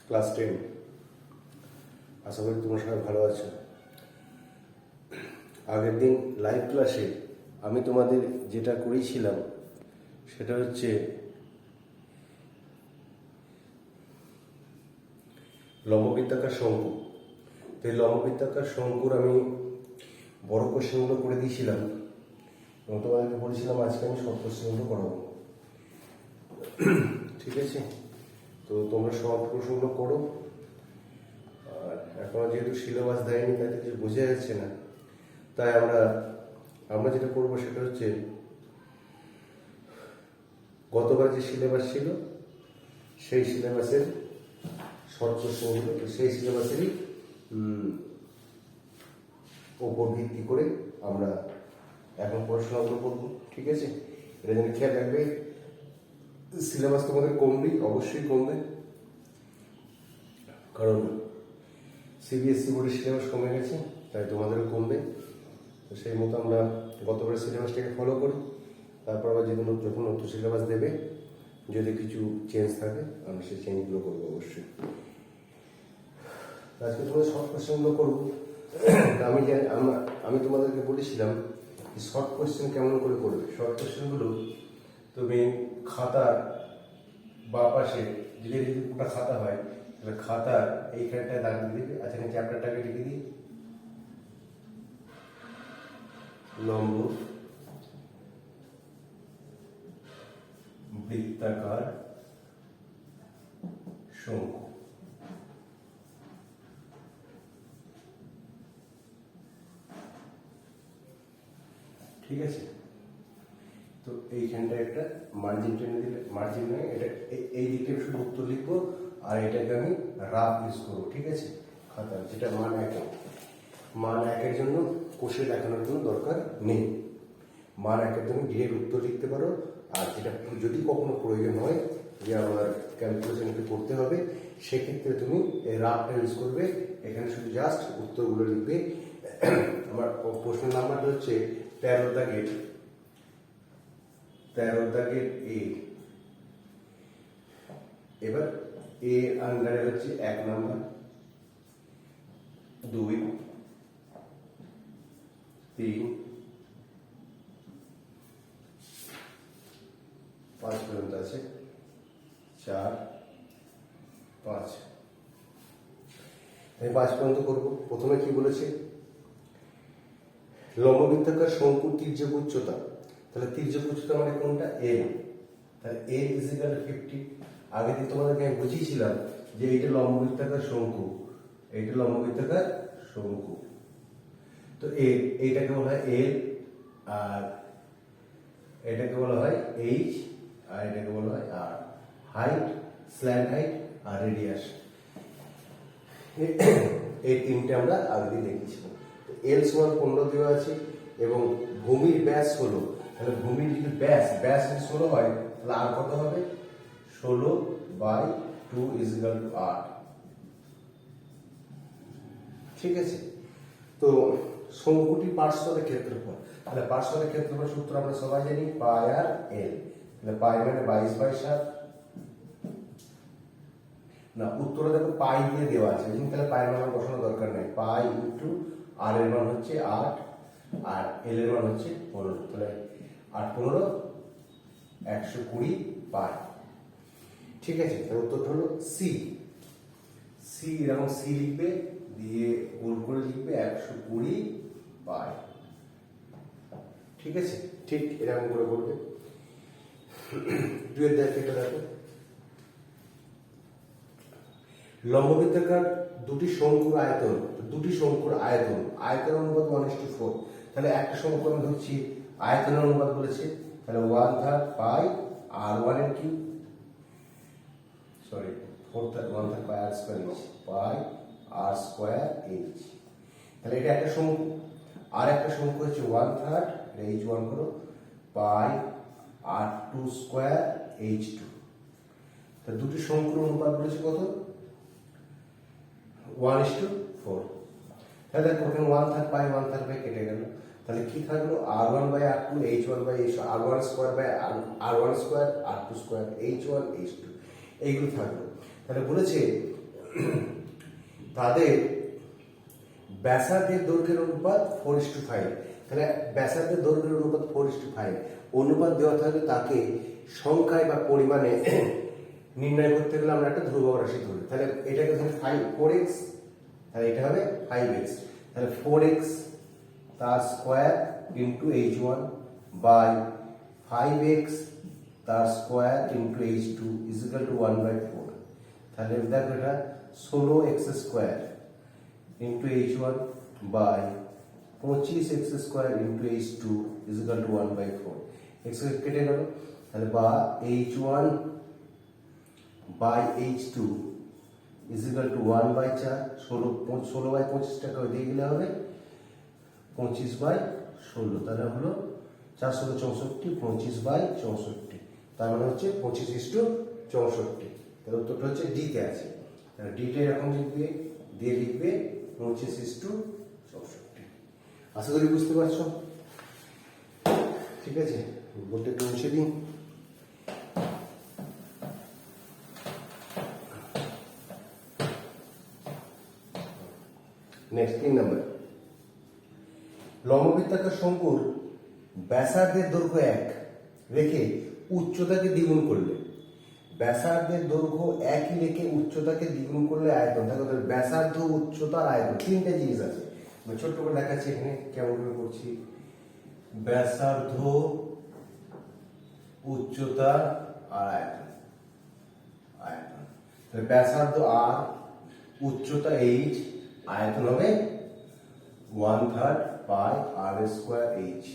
Class 10। আশা করি তোমরা সবাই ভালো আছো। আগের দিন লাইভ ক্লাসে আমি তোমাদের যেটা করেছিলাম সেটা হচ্ছে লম্ববৃত্তাকার শঙ্কু। তো এই লম্ববৃত্তাকার শঙ্কুর আমি বড় কোশ্চেনগুলো করে দিয়েছিলাম এবং তোমাদেরকে বলেছিলাম আজকে আমি শর্ট কোশ্চেনগুলো করাবো। ঠিক আছে, তো তোমরা শর্ট কোশ্চেনগুলো করো। আর এখনো যেহেতু সিলেবাস দেয়নি তাতে কিছু বোঝা যাচ্ছে না, তাই আমরা যেটা করবো সেটা হচ্ছে গতবার যে সিলেবাস ছিল সেই সিলেবাসের শর্ট কোশ্চেনগুলো সেই সিলেবাসেরই ওপর ভিত্তি করে আমরা এখন পড়াশোনাগুলো করবো। ঠিক আছে, এটা যেন খেয়াল রাখবে, সিলেবাস তোমাদের কমবেই, অবশ্যই কমবে, কারণ সিবিএসসি বোর্ডের সিলেবাস কমে গেছে, তাই তোমাদেরও কমবে। তো সেই মতো আমরা গতবারের সিলেবাসটাকে ফলো করি, তারপর আবার যখন নতুন সিলেবাস দেবে যদি কিছু চেঞ্জ থাকে আমরা সেই চেঞ্জগুলো করবো অবশ্যই। আজকে তোমাদের শর্ট কোশ্চেনগুলো করবো। আমি তোমাদেরকে বলেছিলাম শর্ট কোশ্চেন কেমন করে করবে। শর্ট কোশ্চেনগুলো তুমি খাতার বা পাশে যদি পুরোটা খাতা হয় তাহলে খাতার এইখানটায় দাগ দিয়ে দিবে। আচ্ছা, চ্যাপ্টারটাকে লিখে দিই, লম্ব বৃত্তাকার শঙ্কু। ঠিক আছে, তো এইখানটা একটা মার্জিন টেনে দিলে, মার্জিন নয় এটা, এই দিকে শুধু উত্তর লিখবো আর এটাকে আমি রাফ ইউজ করবো। ঠিক আছে, খাতার যেটা মান একের জন্য কোষে দেখানোর জন্য দরকার নেই। মান একের জন্য ডিরেক্ট উত্তর লিখতে পারো। আর যেটা যদি কখনো প্রয়োজন হয় যে আমার ক্যালকুলেশন একটু করতে হবে, সেক্ষেত্রে তুমি এই রাফটা ইউজ করবে। এখানে শুধু জাস্ট উত্তরগুলো লিখবে। আমার প্রশ্ন নাম্বারটা হচ্ছে 13 দাগের এ। এবার এ আন্ডারে হচ্ছে 1 নাম্বার, 2, 3, 5 পর্যন্ত আছে, 4, 5। আমি 5 পর্যন্ত করবো। প্রথমে কি বলেছে, লম্ববৃত্তাকার শঙ্কুর তির্যক উচ্চতা। তাহলে তির্যক উচ্চতা মানে কোনটা? এল। তাহলে এল ইজ ইকুয়াল টু 50। আগে দিন তোমাদেরকে আমি বুঝিয়েছিলাম যে এইটা লম্ববৃত্তাকার শঙ্কু, এইটা লম্ববৃত্তাকার শঙ্কু। তো এইটাকে বলা হয় এল, আর এটাকে বলা হয় এইচ, আর এটাকে বলা হয় আর। হাইট, স্ল্যান্ট হাইট আর রেডিয়াস, এই তিনটে আমরা আগে দিয়ে দেখিয়েছিলাম। এল সমান 15 দেওয়া আছে এবং ভূমির ব্যাস হলো, তাহলে ভূমির যদি ব্যাস যদি 16 হয় তাহলে আর কত হবে? 16/2 = 8। ঠিক আছে, তো শঙ্কুটি পার্শ্বরের ক্ষেত্রফল। তাহলে পার্শ্বরের ক্ষেত্রফল সূত্র আমরা সবাই জানি, পাই আর এল। তাহলে পাই মানে 22/7 না, উত্তরে দেখো পাই দিয়ে দেওয়া আছে, তাহলে পাই মান বসানোর দরকার নেই। পাই ইন্টু আর এর মান হচ্ছে 8 আর এল এর মান হচ্ছে 15। তাহলে 8 15 120 পাই। ঠিক আছে, তাহলে উত্তরটা হলো সি। এরকম সি লিখবে, দিয়ে গোল করে লিখবে 120 পাই। ঠিক আছে, ঠিক এরকম করে করবে। 2 এর এটা দেখো, লম্ববৃত্তাকার দুটি শঙ্কুর আয়তন। দুটি শঙ্কুর আয়তন অনুপাত 1:4। তাহলে একটা শঙ্কু আমি ধরছি আয়তনের অনুপাত বলেছে, তাহলে 1/3 পাই আর 1 এর cube, sorry 1/3 pi r square H, পাই আর স্কয়ার এইচ। তাহলে এটা একটা শঙ্কু। আর একটা শঙ্কু হচ্ছে 1/3, এইচ 1 করো, পাই আর 2 স্কয়ার এইচ 2। তাহলে দুটি শঙ্কুর অনুপাত বলেছে কত? 1:4। তাহলে দেখো ওখানে 1/3 পাই 1/3 পাই কেটে গেল। তাহলে কি থাকলো? r1/r2 h1/h, r1 square by r1 square, r2 square, h1 h2, এইগুলো থাকলো। তাহলে বলেছে তাদের ব্যাসার্ধের দৈর্ঘ্যের অনুপাত 4:5। তাহলে ব্যাসার্ধের দৈর্ঘ্যের অনুপাত 4:5 অনুপাত দেওয়া থাকলে তাকে সংখ্যায় বা পরিমাণে নির্ণয় করতে গেলে আমরা একটা ধ্রুবক রাশি ধরি। তাহলে এটাকে ধরি 4x, তাহলে এটা হবে 5x। তাহলে 4x তার square into h1 by 5x তার square into h2 is equal to 1/4। তাহলে দেখো এটা 16x square into h1 by 25x square into h2 is equal to 1/4। x কেটে গেল, তাহলে বা h1 by h2 is equal to 1/4। 16/25 টাকা দিয়ে গেলে হবে 25/16। তাহলে হলো 464, 25/64। তার মানে হচ্ছে 25:64। তাহলে উত্তরটা হচ্ছে ডিতে আছে। তাহলে ডিটা এরকম লিখবে, দিয়ে লিখবে 25:64। আশা করি বুঝতে পারছো। ঠিক আছে, বোর্ডটা একটু মুছে দিন। নেক্সট 3 নম্বর, লম্ববৃত্তাকার শঙ্কুর ব্যাসার্ধের দৈর্ঘ্য 1 রেখে উচ্চতাকে দ্বিগুণ করলে, ব্যাসার্ধের দৈর্ঘ্য 1 রেখে উচ্চতাকে দ্বিগুণ করলে আয়তন। দেখো ব্যাসার্ধ, উচ্চতা আর আয়তন তিনটে জিনিস আছে। আমি ছোট্ট করে দেখাচ্ছি এখানে কেমন করে করছি। ব্যাসার্ধ, উচ্চতা আর আয়তন। তাহলে ব্যাসার্ধ আর, উচ্চতা h, আয়তন হবে 1/3 পাই r স্কয়ার h।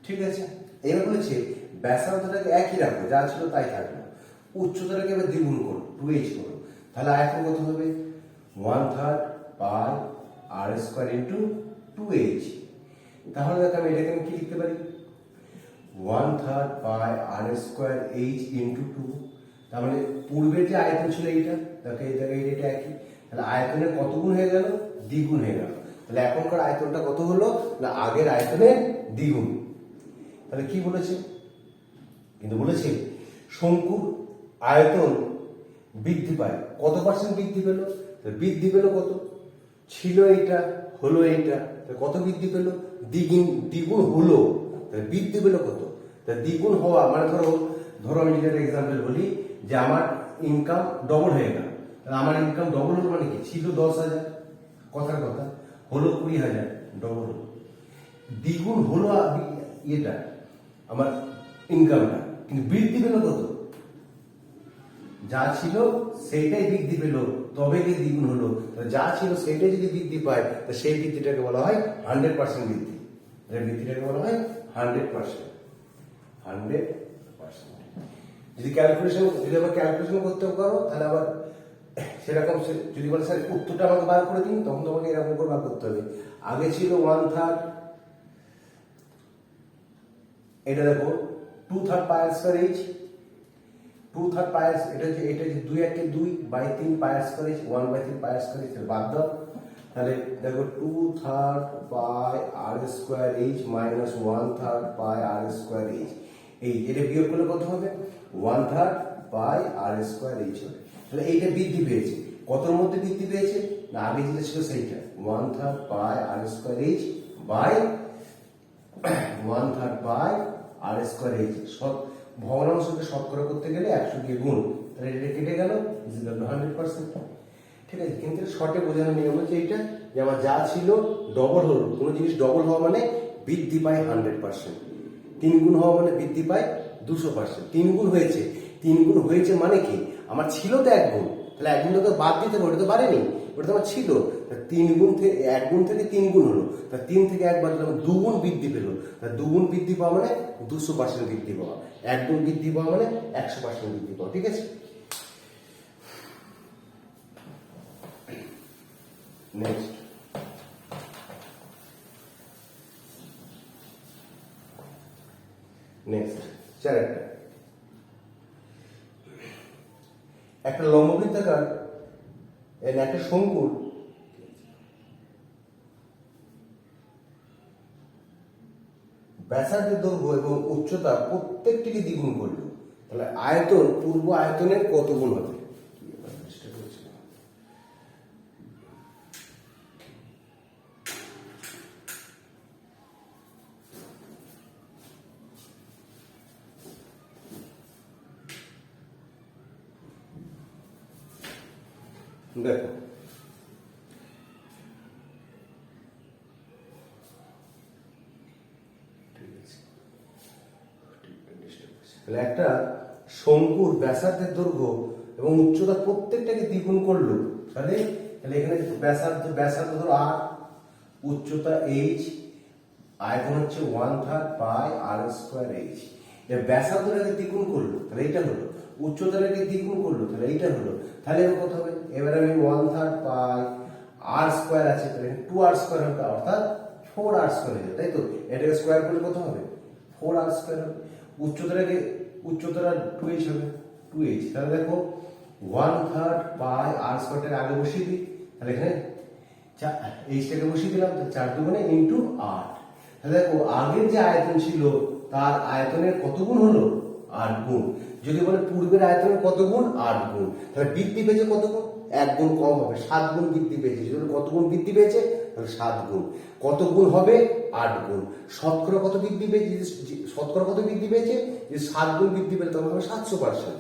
ঠিক আছে, এবার বলেছে ব্যাসার্ধটাকে একই রাখো, যা ছিল তাই থাকলো, উচ্চতাটাকে এবার দ্বিগুণ করো, 2h করো। তাহলে আয়তন কত হবে? 1/3 পাই r স্কয়ার ইন্টু 2h। তাহলে দেখো আমি এটাকে কি লিখতে পারি? 1/3 পাই r স্কয়ার h ইন্টু 2। তার মানে পূর্বের যে আয়তন ছিল এইটা, দেখো এই জায়গায় এটা একই। তাহলে আয়তনের কত গুণ হয়ে গেল? দ্বিগুণ হয়ে গেল। তাহলে এখনকার আয়তনটা কত হলো? না আগের আয়তনের দ্বিগুণ। তাহলে কি বলেছে? কিন্তু বলেছে শঙ্কুর আয়তন বৃদ্ধি পায়। কত পার্সেন্ট বৃদ্ধি পেল? বৃদ্ধি পেল কত? ছিল এইটা, হলো এইটা, কত বৃদ্ধি পেল? দ্বিগুণ হলো। বৃদ্ধি পেল কত? দ্বিগুণ হওয়া মানে ধরো আমি যদি একটা এক্সাম্পল বলি যে আমার ইনকাম ডবল হয়ে গেল। আমার ইনকাম ডবল হলো মানে কি? ছিল 10,000, কথার কথা, হলো 20,000, ডবল হলো। দ্বিগুণ হলো এটা আমার ইনকামটা, কিন্তু বৃদ্ধি পেল কত? যা ছিল সেইটাই বৃদ্ধি পেল, তবে কি দ্বিগুণ হলো। যা ছিল সেইটাই যদি বৃদ্ধি পায়, তো সেই বৃদ্ধিটাকে বলা হয় 100% বৃদ্ধি। বৃদ্ধিটাকে বলা হয় 100%। যদি আবার ক্যালকুলেশন করতে পারো, তাহলে আবার সেরকম যদি বলে স্যার উত্তরটা আমাকে বার করে দিন, তখন তোমাকে এরকম করে বার করতে হবে। আগে ছিল 1/3, এটা দেখো 2/3 পাই আর স্কয়ার h, 2/3 পাই, এটা যে 2 1 2 by 3 pi r square h, 1/3 pi r square h বাদ দাও। তাহলে দেখো 2/3 pi r square h minus 1/3 pi r square h, এই এটা বিয়োগ করলে কত হবে? 1/3 পাই আর স্কয়ার h হবে। তাহলে এইটা বৃদ্ধি পেয়েছে, কতর মধ্যে বৃদ্ধি পেয়েছে? না আগে যেটা ছিল সেইটা, 1/3 pi r square h by 1/3 pi r square h। ভগ্নাংশকে শতকরা করতে গেলে 100 দিয়ে গুণ, তাহলে এটা কেটে গেল, 100%। ঠিক আছে, কিন্তু শর্টে বোঝানোর নিয়ম হচ্ছে এইটা যে আমার যা ছিল ডবল হলো। কোনো জিনিস ডবল হওয়া মানে বৃদ্ধি পায় 100%, 3 গুণ হওয়া মানে বৃদ্ধি পায় 200%। 3 গুণ হয়েছে, 3 গুণ হয়েছে মানে কি? আমার ছিল তো 1 গুণ, তাহলে 1 গুণ তো বাদ দিতে হবে, ওটা তো বাড়েনি, ওটা তো আমার ছিল। 3 গুণ থেকে 1 গুণ থেকে 3 গুণ হলো, তা 3 থেকে 1 বাদ দিলে 2 গুণ বৃদ্ধি পেল। তা 2 গুণ বৃদ্ধি পাওয়া মানে 200% বৃদ্ধি পাওয়া, 1 গুণ বৃদ্ধি পাওয়া মানে 100% বৃদ্ধি পাওয়া। ঠিক আছে, নেক্সট চারটা, একটা লম্ববৃত্তাকার একটা শঙ্কুর ব্যাসার্ধের দৈর্ঘ্য এবং উচ্চতা প্রত্যেকটিকে দ্বিগুণ করলো, তাহলে আয়তন পূর্ব আয়তনের কত গুণ হবে? দেখো তাহলে একটা শঙ্কুর ব্যাসার্ধের দৈর্ঘ্য এবং উচ্চতা প্রত্যেকটাকে দ্বিগুণ করলো, তাহলে এখানে ব্যাসার্ধ ধরো আর, উচ্চতা এইচ, আয়তন হচ্ছে 1/3 পাই আর স্কয়ার এইচ। ব্যাসার্ধটাকে দ্বিগুণ করলো, তাহলে এইটা হলো। উচ্চতাটাকে দ্বিগুণ করলো, তাহলে এইটা হলো। তাহলে এবার কত হবে? এবার আমি 1/3 পাই আর স্কয়ার আছে, তাহলে 2r স্কয়ার হবে, অর্থাৎ 4r স্কয়ার হয়ে যাবে, তাই তো? এটাকে স্কয়ার করলে কত হবে? 4r স্কয়ার হবে। উচ্চতাটা 2h হবে, 2h। তাহলে দেখো 1/3 পাই আর স্কয়ারটাকে আগে বসিয়ে দিই, তাহলে এখানে এইচটাকে বসিয়ে দিলাম, 4 দুগুণে ইন্টু 8। তাহলে দেখো আগের যে আয়তন ছিল তার আয়তনের কত গুণ হলো? 8 গুণ। যদি বলে পূর্বের আয়তনের কত গুণ? 8 গুণ। তাহলে বৃদ্ধি পেয়েছে কত গুণ? 1 গুণ কম হবে, 7 গুণ বৃদ্ধি পেয়েছে। যদি কত গুণ বৃদ্ধি পেয়েছে? তাহলে 7 গুণ। কত গুণ হবে? 8 গুণ। শতকরা কত বৃদ্ধি পেয়েছে? শতকরা কত বৃদ্ধি পেয়েছে? যদি 7 গুণ বৃদ্ধি পেলে তখন হবে 700%।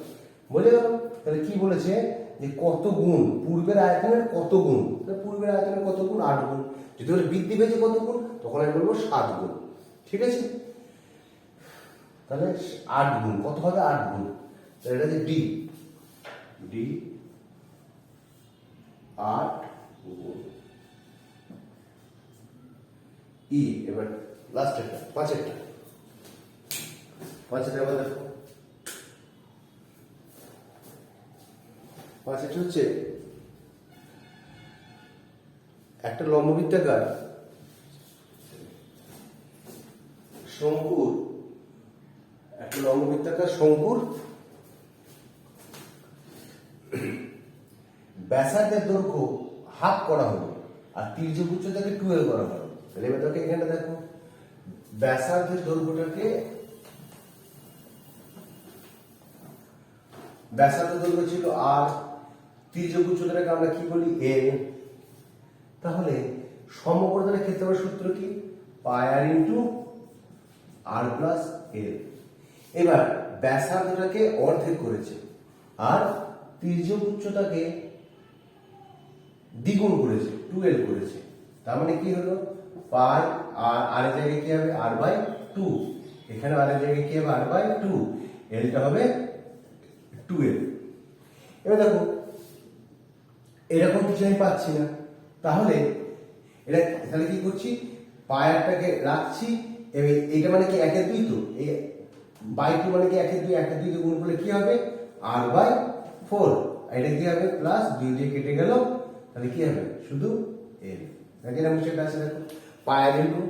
বুঝে গেল? তাহলে কি বলেছে যে কত গুণ, পূর্বের আয়তনের কত গুণ? পূর্বের আয়তনের কত গুণ? 8 গুণ। যদি বলে বৃদ্ধি পেয়েছে কত গুণ, তখন আমি বলবো 7 গুণ। ঠিক আছে? তাহলে 8 গুণ কত হবে? 8 গুণ। তাহলে এটা যে ডি 8 গুণ ই। এবার লাস্টেরটা, পাঁচেরটা এবার দেখো, পাঁচেরটা হচ্ছে একটা লম্ববৃত্তাকার শঙ্কুর, ব্যাসার্ধের দৈর্ঘ্য হাফ করা হলো আর তির্যক উচ্চতাকে 12 করা হলো। তাহলে এবার দেখো এখানে দেখো ব্যাসার্ধের দৈর্ঘ্যটাকে, ব্যাসার্ধের দৈর্ঘ্য ছিল আর, তির্যক উচ্চতাটাকে আমরা কি বলি? এল। তাহলে সমকোণের ক্ষেত্রফলের সূত্র কি? পাই আর ইন্টু আর প্লাস এল। এবার ব্যাসার্ধটাকে অর্ধেক করেছে আর তির্যক উচ্চতাকে দ্বিগুণ করেছে, 2l করেছে। তার মানে কি হলো? পাই আর এর জায়গায় কি হবে? r/2। এখানে আর এর জায়গায় কি হবে? r/2। এলটা হবে 2l। এবার দেখো এরকম কিছু আমি পাচ্ছি না, তাহলে তাহলে কি করছি? পায়ারটাকে রাখছি, এইটা মানে কি 1/2, তো এই বাই 2 মানে কি 1/2, 1/2 কে গুণ করলে কি হবে? r/4। এটা কি হবে? প্লাস 2 দিয়ে কেটে গেল, তাহলে কি হবে? শুধু l। দেখেন আমি সেটা আছে, দেখো pi r into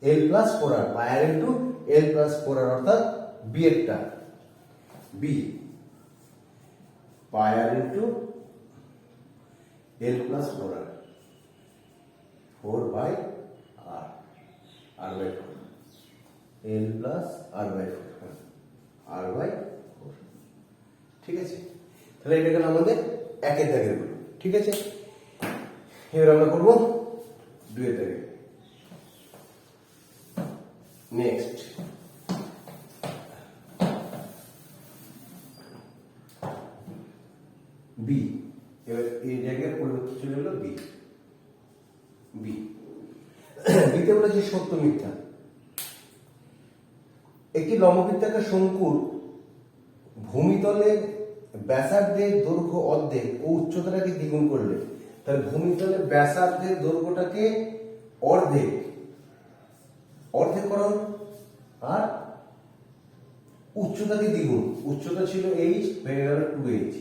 l plus 4r, pi r into l plus 4r, অর্থাৎ b এরটা b pi r into l plus 4r, 4/r, r/4, l plus r/4, r/4। ঠিক আছে? তাহলে এটা গেল আমাদের একের দাগের গুলো। ঠিক আছে? এবার আমরা করবো 2 এর দাগে। Next B. এবার এই জায়গায় পরিবর্তন চলে গেল বি। বিতে বলেছে সত্য মিথ্যা। একটি লম্ববৃত্তাকার শঙ্কুর ভূমিতলের ব্যাসার্ধের দৈর্ঘ্য অর্ধেক ও উচ্চতাটাকে দ্বিগুণ করলে, তাহলে ভূমিতলের ব্যাসার্ধের দৈর্ঘ্যটাকে অর্ধেক করা হলো আর উচ্চতাকে দ্বিগুণ। উচ্চতা ছিল h, হয়ে গেল 2h।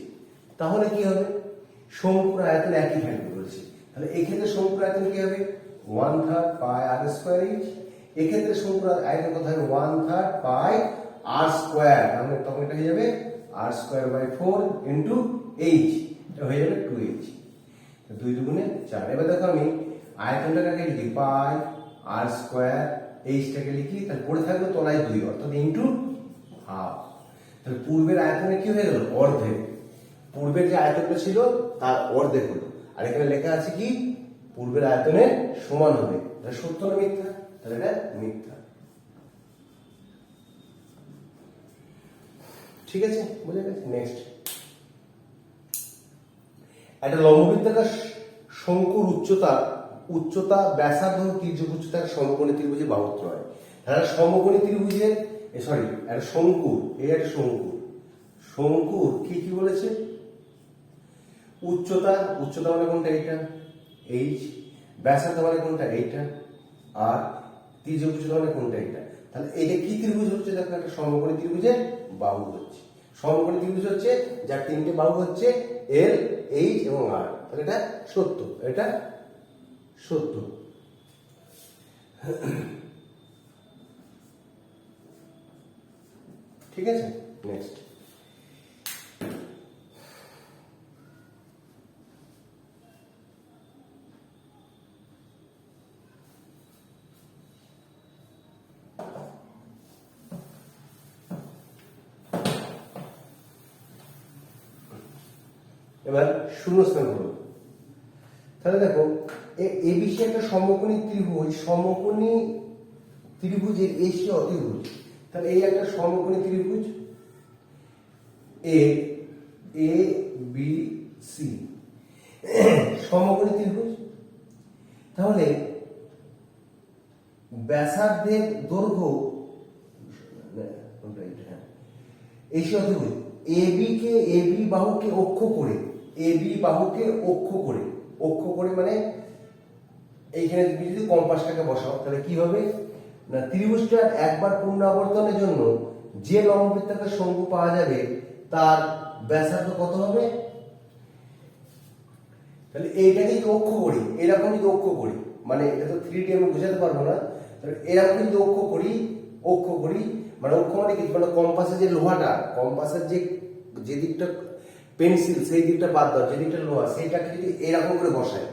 তাহলে কি হবে? শঙ্কুর আয়তন একই থাকবে বলছে। তাহলে এই ক্ষেত্রে শঙ্কুর আয়তন কি হবে? 1/3 পাই আর স্কয়ার h। এই ক্ষেত্রে শঙ্কুর আয়তন কত হবে? 1/3 পাই আর স্কয়ার। তাহলে তখন এটা হয়ে যাবে r²/4 ইন্টু h। এটা হয়ে যাবে 2h। 2 দুগুণে 4। এবার দেখো আমি আয়তনটাকে লিখি পাই আর স্কয়ার, এইচটাকে লিখি, তাহলে পড়ে থাকবে তলায় 2, অর্থাৎ ইন্টু হাফ। তাহলে পূর্বের আয়তনে কি হয়ে গেল? অর্ধেক। পূর্বের যে আয়তনটা ছিল তার অর্ধেক হলো। আর এখানে লেখা আছে কি? পূর্বের আয়তনের সমান হবে। এটা সত্য না মিথ্যা? তাহলে এটা মিথ্যা। ঠিক আছে? বুঝে গেছে? নেক্সট একটা লম্ববৃত্তাকার শঙ্কুর উচ্চতা ব্যাসার্ধ ও তির্যক উচ্চতার সমকোণী ত্রিভুজের বাহুত্র হয়। তাহলে সমকোণী ত্রিভুজের একটা শঙ্কুর, এই একটা শঙ্কুর কি কি বলেছে? উচ্চতা মানে কোনটা? এইটা এইচ। ব্যাসার্ধ মানে কোনটা? এইটা। আর তির্যক উচ্চতা মানে কোনটা? এইটা। তাহলে এটা কি ত্রিভুজ হচ্ছে? দেখো একটা সমকোণী ত্রিভুজের বাহু হচ্ছে। সমকোণী ত্রিভুজ হচ্ছে যার তিনটে বাহু হচ্ছে এল, এইচ এবং আর। তাহলে এটা সত্য, এটা সত্য। ঠিক আছে, নেক্সট। এবার শূন্যস্থান হলো। তাহলে দেখো এবিসি একটা সমকোণী ত্রিভুজের এসি অতিভুজ। তাহলে এই একটা সমকোণী ত্রিভুজ এ বি সি, সমকোণী ত্রিভুজ। তাহলে ব্যাসার্ধের দৈর্ঘ্য এসি অতিভুজ এবি বাহুকে অক্ষ করে মানে এইখানে তুমি যদি কম্পাসটাকে বসাও তাহলে কি হবে না, ত্রিভুজটার একবার পুনরাবর্তনের জন্য যে লম্ববৃত্তাকার শঙ্কু পাওয়া যাবে তার ব্যাসার্ধ কত হবে? তাহলে এইটাকে যদি অক্ষ করি, এরকম যদি অক্ষ করি, মানে এটা তো 3D আমি বোঝাতে পারবো না, তাহলে এরকম যদি অক্ষ করি মানে অক্ষ মানে কি? মানে কম্পাসের যে লোহাটা, কম্পাসের যে দিকটা পেন্সিল সেই দিকটা বাদ দাও, যে দিকটা লোহা সেইটাকে যদি এরকম করে বসায়,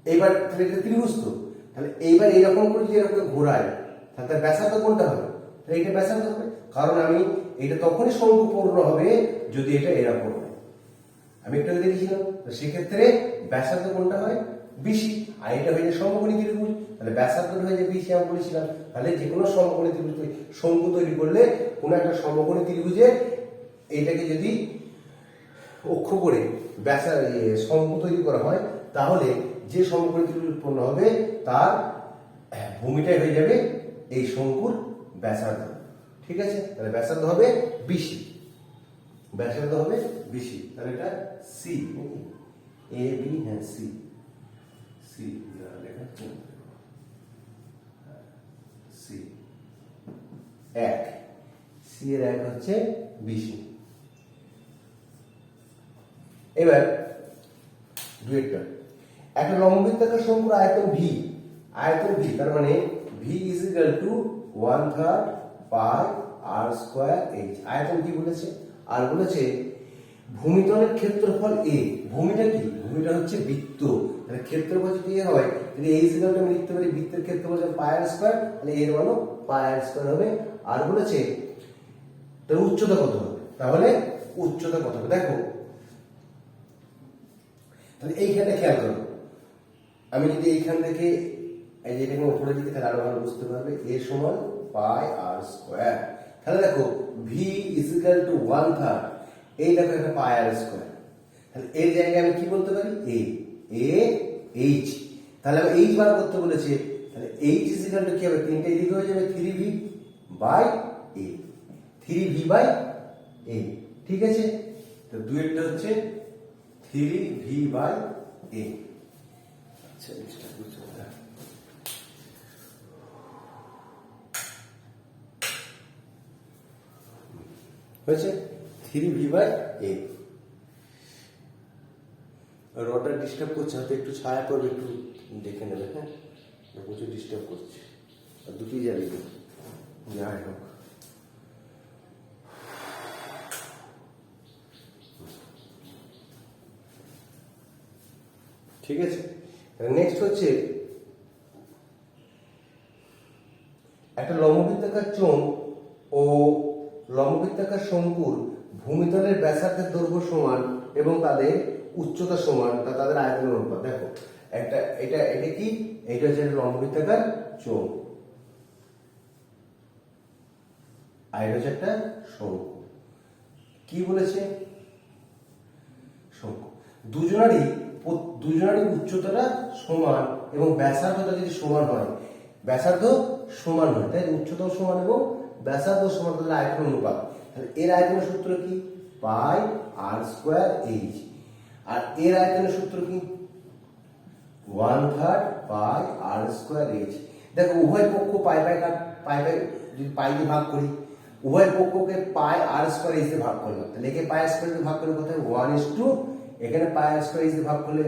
এইবার এটা ত্রিভুজ তো, তাহলে এইবার এরকম করে যদি এরকম ঘোরায় তাহলে ব্যাসার্ধ কোনটা হবে? তাহলে এটা ব্যাসার্ধ হবে, কারণ আমি এটা তখনই শঙ্কু পূর্ণ হবে যদি এটা এরকম হয়। আমি একটু দেখেছিলাম, তো সেক্ষেত্রে ব্যাসার্ধ কোনটা হয়? বিসি। আর এটা হয়ে যায় সমকোণী ত্রিভুজ, তাহলে ব্যাসার্ধ হয়ে যায় বিসি আমি বলেছিলাম। তাহলে যে কোনো সমকোণী ত্রিভুজ শঙ্কু তৈরি করলে কোনো একটা সমকোণী ত্রিভুজে এইটাকে যদি অক্ষ করে শঙ্কু তৈরি করা হয় তাহলে যে সমকোণী ত্রিভুজ উৎপন্ন হবে তার ভূমিটাই হয়ে যাবে এই শঙ্কুর ব্যাসার্ধ। ঠিক আছে, তাহলে ব্যাসার্ধ হবে বিসি, তাহলে এটা সি, এ বি, হ্যাঁ সি, লেখা সি এক, সি এর এক হচ্ছে বিসি। এবার দুইটা একটা লম্ববৃত্তাকার শঙ্কুর আয়তন ভি, তার মানে V is equal to 1/3 pi r square h. আয়তন কি বলেছে? আর বলেছে ভূমিতলের ক্ষেত্রফল এ। ভূমিটা কি? ভূমিটা হচ্ছে বৃত্ত, তাহলে ক্ষেত্রফল যদি এ হয় তাহলে এই ইকুয়ালটা আমি লিখতে পারি বৃত্তের ক্ষেত্রফল পাই আর স্কয়ার, তাহলে এর মানও পাই আর স্কয়ার হবে। আর বলেছে তার উচ্চতা কত হবে? তাহলে উচ্চতা কত হবে দেখো, তাহলে এইখানে খেয়াল করো, আমি যদি এইখান থেকে এই যে এটাকে উপরে দিকে তাহলে আরো ভালো বুঝতে পারবে। এ সমান পাই আর স্কয়ার, তাহলে দেখো ভি ইজ ইকুয়াল টু 1/3, এই দেখো একটা পাই আর স্কয়ার, তাহলে এর জায়গায় আমি কি বলতে পারি? এইচ। তাহলে আমি এইচ বার করতে বলেছে, তাহলে এইচ ইজ ইকুয়াল টু কি হবে? তিনটে এদিকে হয়ে যাবে 3v by A, 3v by এ। ঠিক আছে, তো দুইটা হচ্ছে 3v বাই এ। আচ্ছা, এটা বুঝতে হবে হয়েছে 3v বাই এ। রডটা ডিস্টার্ব করছে, হয়তো একটু ছায়া করবে, একটু দেখে নেবে। হ্যাঁ, প্রচুর ডিস্টার্ব করছে, আর দুটি জ্বালিয়ে দেবে, যাই হোক। ঠিক আছে, নেক্সট হচ্ছে একটা লম্ববৃত্তাকার চোঙ ও লম্ববৃত্তাকার শঙ্কুর ভূমিতলের ব্যাসার্ধের দৈর্ঘ্য সমান এবং তাদের উচ্চতা সমান, তাদের আয়তনের অনুপাত। দেখো এটা কি? এটা হচ্ছে লম্ববৃত্তাকার চোঙ, আর এটা হচ্ছে একটা শঙ্কু। কি বলেছে? শঙ্কু দুজনারই উচ্চতাটা সমান এবং ব্যাসার্ধটা যদি সমান হয়, ব্যাসার্ধ সমান হয়, তাই উচ্চতাও সমান এবং ব্যাসার্ধ সমান, তাহলে আয়তন অনুপাত। তাহলে এর আয়তনের সূত্র কি? পাই আর স্কোয়ার এইচ। আর এর আয়তনের সূত্র কি? 1/3 পাই আর স্কোয়ার এইচ। দেখো উভয় পক্ষ পাই যদি পাই দিয়ে ভাগ করি, উভয় পক্ষকে পাই আর স্কোয়ার এইচ দিয়ে ভাগ করলাম, তাহলে একে পাই আর স্কোয়ার দিয়ে ভাগ করলে কোথায় 1:2, এখানে পাই আর স্কোয়ার এইচ দিয়ে ভাগ করলে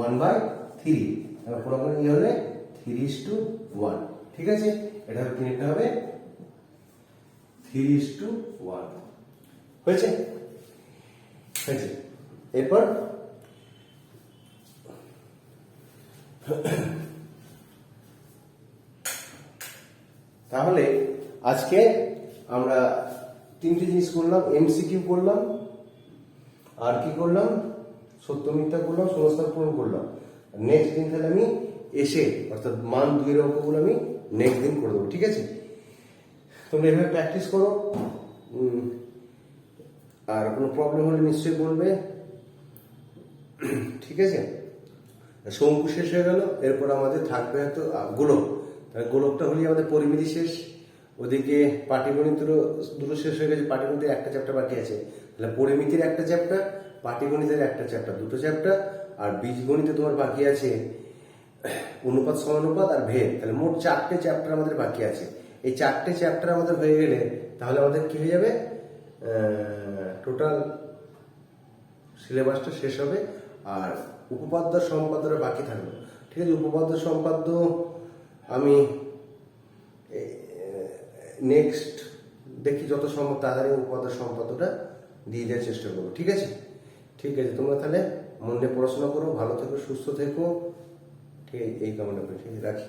1/3, তাহলে পুরো করে ইয়ে হলে 3:1। ঠিক আছে, এটা কি নিতে হবে? 3:1 হয়েছে। এরপর তাহলে আজকে আমরা তিনটে জিনিস করলাম, এমসিকিউ করলাম, আর কি করলাম, সত্য মিথ্যা করলাম, শূন্যস্থান পূরণ করলাম। নেক্সট দিন তাহলে আমি এসে, অর্থাৎ মান 2 এর অঙ্কগুলো আমি নেক্সট দিন করে দেবো। ঠিক আছে, তোমরা এভাবে প্র্যাকটিস করো, আর কোনো প্রবলেম হলে নিশ্চয়ই বলবে। ঠিক আছে, শঙ্কু শেষ হয়ে গেল, এরপর আমাদের থাকবে হয়তো গোলক। তাহলে গোলকটা হলেই আমাদের পরিমিতি শেষ। ওদিকে পাটিগণিতেরও দুটো শেষ হয়ে গেছে, পাটিগণিতের একটা চ্যাপ্টার বাকি আছে। তাহলে পরিমিতির একটা চ্যাপ্টার, পাটিগণিতের একটা চ্যাপ্টার, দুটো চ্যাপ্টার। আর বীজগণিতে তোমার বাকি আছে অনুপাত সমানুপাত আর ভেদ। তাহলে মোট 4টে চ্যাপ্টার আমাদের বাকি আছে। এই 4টে চ্যাপ্টার আমাদের হয়ে গেলে তাহলে আমাদের কি হয়ে যাবে, টোটাল সিলেবাসটা শেষ হবে। আর উপপাদ্য সম্পাদ্যটা বাকি থাকলো। ঠিক আছে, উপপাদ্য সম্পাদ্য আমি নেক্সট দেখি যত সম্ভব তাড়াতাড়ি উপপাদ্য সম্পাদ্যটা দিয়ে দেওয়ার চেষ্টা করবো। ঠিক আছে, ঠিক আছে, তোমরা তাহলে মন দিয়ে পড়াশোনা করো, ভালো থেকো, সুস্থ থেকো। ঠিক এই কামনা করি, ঠিক আছে, রাখি।